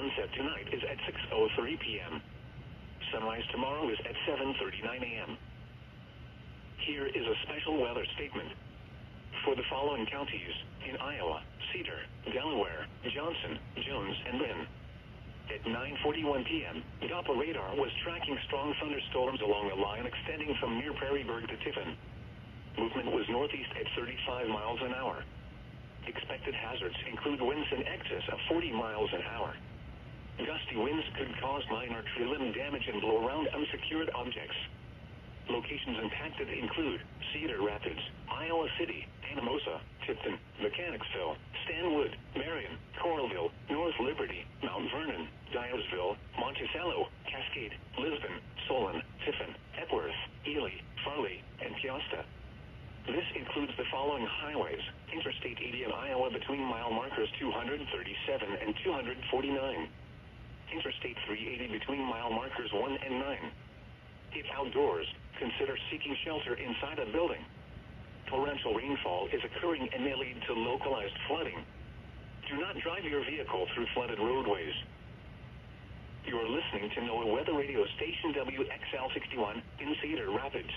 Sunset tonight is at 6:03 p.m. Sunrise tomorrow is at 7:39 a.m. Here is a special weather statement. For the following counties in Iowa: Cedar, Delaware, Johnson, Jones, and Lynn. At 9:41 p.m., Doppler radar was tracking strong thunderstorms along the line extending from near Prairieburg to Tiffin. Movement was northeast at 35 miles an hour. Expected hazards include winds in excess of 40 miles an hour. Gusty winds could cause minor tree limb damage and blow around unsecured objects. Locations impacted include Cedar Rapids, Iowa City, Anamosa, Tipton, Mechanicsville, Stanwood, Marion, Coralville, North Liberty, Mount Vernon, Dyersville, Monticello, Cascade, Lisbon, Solon, Tiffin, Epworth, Ely, Farley, and Peosta. This includes the following highways: Interstate 80 in Iowa between mile markers 237 and 249. Interstate 380 between mile markers 1 and 9. If outdoors, consider seeking shelter inside a building. Torrential rainfall is occurring and may lead to localized flooding. Do not drive your vehicle through flooded roadways. You are listening to NOAA Weather Radio Station WXL61 in Cedar Rapids.